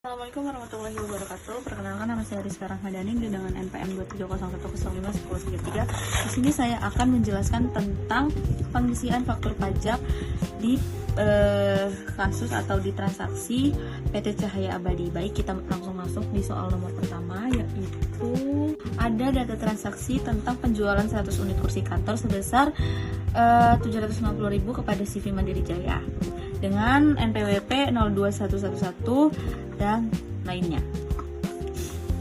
Assalamualaikum warahmatullahi wabarakatuh. Perkenalkan, nama saya Rizka Rahmadani dengan NPM 2301053. Di sini saya akan menjelaskan tentang pengisian faktur pajak di kasus atau di transaksi PT Cahaya Abadi. Baik, kita langsung masuk di soal nomor pertama, yaitu ada data transaksi tentang penjualan 100 unit kursi kantor sebesar 750.000 kepada CV Mandiri Jaya dengan NPWP 02111 dan lainnya,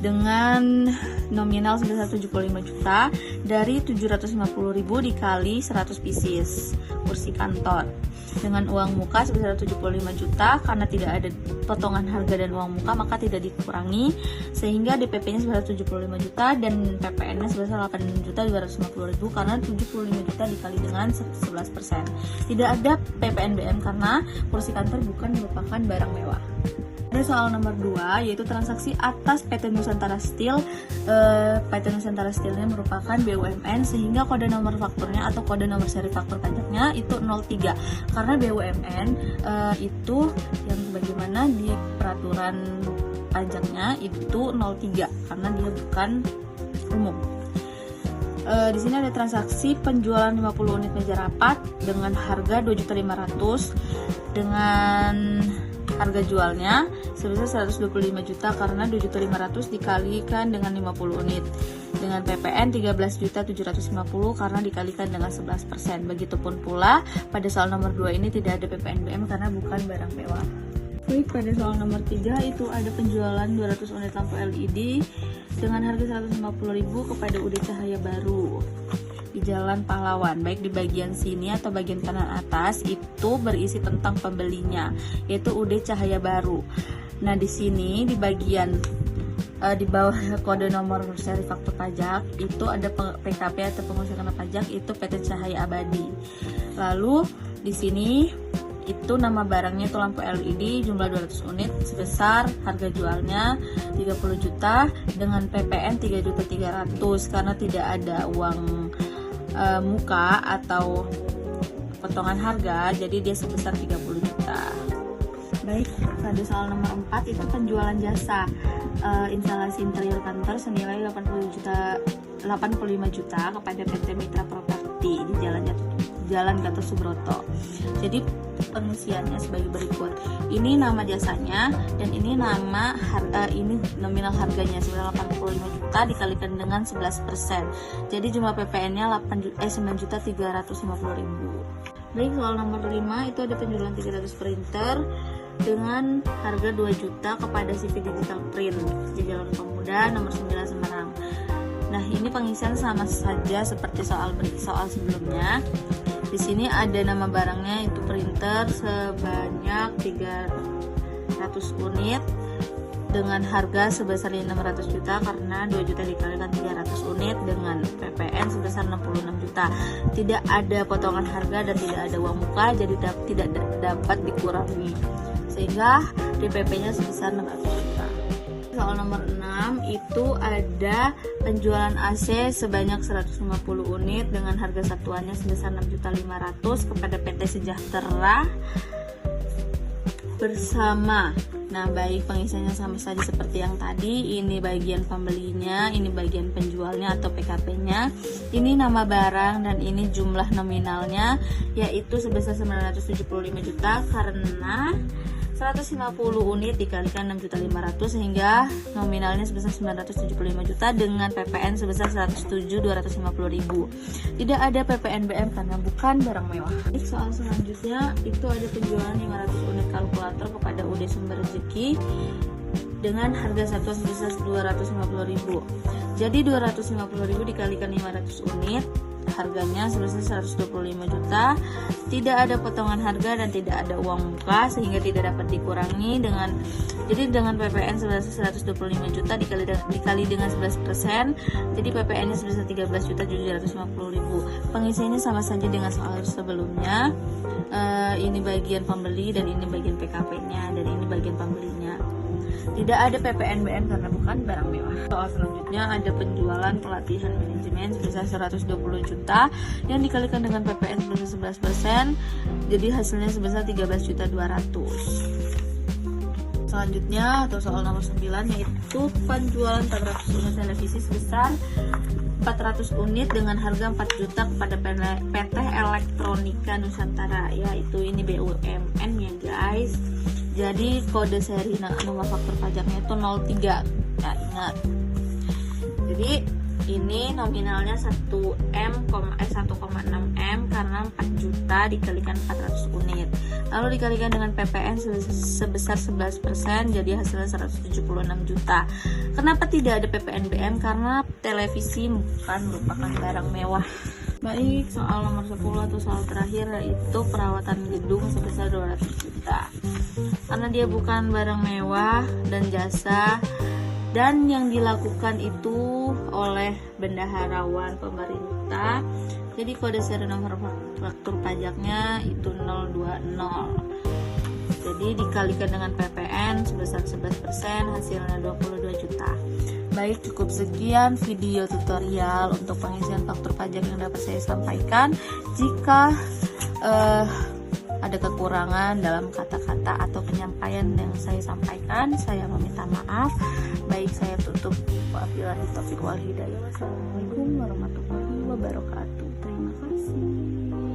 dengan nominal sebesar 75 juta dari 750.000 dikali 100 pieces kursi kantor, dengan uang muka sebesar 75 juta. Karena tidak ada potongan harga dan uang muka maka tidak dikurangi, sehingga DPP-nya sebesar 75 juta dan PPN-nya sebesar 8.250.000 karena 75 juta dikali dengan 11%. Tidak ada PPNBM karena kursi kantor bukan merupakan barang mewah. Ada soal nomor 2, yaitu transaksi atas PT Nusantara Steel. PT Nusantara Steel-nya merupakan BUMN, sehingga kode nomor fakturnya atau kode nomor seri faktur pajaknya itu 03. Karena BUMN itu yang bagaimana di peraturan pajaknya itu 03 karena dia bukan umum. Di sini ada transaksi penjualan 50 unit meja rapat dengan harga 2.500.000 dengan harga jualnya sebesar 125 juta karena 2.500.000 dikalikan dengan 50 unit dengan PPN 13.750.000 karena dikalikan dengan 11%. Begitupun pula pada soal nomor 2 ini tidak ada PPNBM karena bukan barang mewah. Baik, pada soal nomor 3 itu ada penjualan 200 unit lampu LED dengan harga 150.000 kepada UD Cahaya Baru di Jalan Pahlawan. Baik, di bagian sini atau bagian kanan atas itu berisi tentang pembelinya, yaitu UD Cahaya Baru. Nah, di sini di bagian di bawah kode nomor seri faktur pajak itu ada PKP atau pengurusan kena pajak itu PT Cahaya Abadi. Lalu di sini itu nama barangnya itu lampu LED jumlah 200 unit sebesar harga jualnya 30 juta dengan PPN 3.300.000 karena tidak ada uang muka atau potongan harga, jadi dia sebesar 30 juta. Baik, pada soal nomor 4 itu penjualan jasa instalasi interior kantor senilai 85 juta kepada PT Mitra Properti di Jalan Gatot Subroto. Jadi pengisiannya sebagai berikut. Ini nama jasanya dan ini nama ini nominal harganya sebesar 85 juta dikalikan dengan 11%. Jadi jumlah PPN-nya 9.350.000. Baik, soal nomor 5 itu ada penjualan 300 printer dengan harga 2 juta kepada CV Digital Print di Jalan Pemuda nomor 9 Semarang. Nah, ini pengisian sama saja seperti soal sebelumnya. Di sini ada nama barangnya itu printer sebanyak 300 unit dengan harga sebesar 600 juta karena 2 juta dikalikan 300 unit dengan PPN sebesar 66 juta. Tidak ada potongan harga dan tidak ada uang muka, jadi tidak dapat dikurangi, sehingga DPP-nya sebesar 600 juta. Soal nomor 6 itu ada penjualan AC sebanyak 150 unit dengan harga satuannya sebesar 6.500.000 kepada PT Sejahtera bersama. Nah, baik, pengisiannya sama saja seperti yang tadi. Ini bagian pembelinya, ini bagian penjualnya atau PKP-nya. Ini nama barang dan ini jumlah nominalnya yaitu sebesar 975 juta karena 150 unit dikalikan 6.500.000 sehingga nominalnya sebesar 975 juta dengan PPN sebesar 107.250.000. Tidak ada PPNBM karena bukan barang mewah. Soal selanjutnya itu ada penjualan 500 unit kalkulator kepada UD Sumber Rezeki dengan harga satuan sebesar 250.000. Jadi 250.000 dikalikan 500 unit harganya sebesar 125 juta. Tidak ada potongan harga dan tidak ada uang muka sehingga tidak dapat dikurangi dengan PPN sebesar 125 juta dikali dengan 11%. Jadi PPN-nya sebesar 13.750.000. Pengisiannya sama saja dengan soal sebelumnya. Ini bagian pembeli dan ini bagian PKP-nya dan ini bagian pembelinya. Tidak ada PPNBM karena bukan barang mewah. Soal selanjutnya ada penjualan pelatihan manajemen sebesar 120 juta yang dikalikan dengan PPN sebesar 11%, jadi hasilnya sebesar 13.200.000. selanjutnya atau soal nomor 9, yaitu penjualan 400 unit televisi sebesar 400 unit dengan harga 4 juta kepada PT Elektronika Nusantara, yaitu ini BUMN ya guys. Jadi kode seri nomor faktur pajaknya itu 03 ya, ingat. Jadi ini nominalnya 1,6M karena 4 juta dikalikan 400 unit, lalu dikalikan dengan PPN sebesar 11%, jadi hasilnya 176 juta. Kenapa tidak ada PPNBM? Karena televisi bukan merupakan barang mewah. Baik, soal nomor 10 atau soal terakhir, yaitu perawatan gedung sebesar 200 juta. Karena dia bukan barang mewah dan jasa, dan yang dilakukan itu oleh bendaharawan pemerintah, jadi kode seri nomor faktur pajaknya itu 020. Jadi dikalikan dengan PPN sebesar 11%, hasilnya 22 juta. Baik, cukup sekian video tutorial untuk pengisian faktur pajak yang dapat saya sampaikan. Jika ada kekurangan dalam kata-kata atau penyampaian yang saya sampaikan, saya meminta maaf. Baik, saya tutup. Wabillahi taufiq wal hidayah. Wassalamualaikum warahmatullahi wabarakatuh. Terima kasih.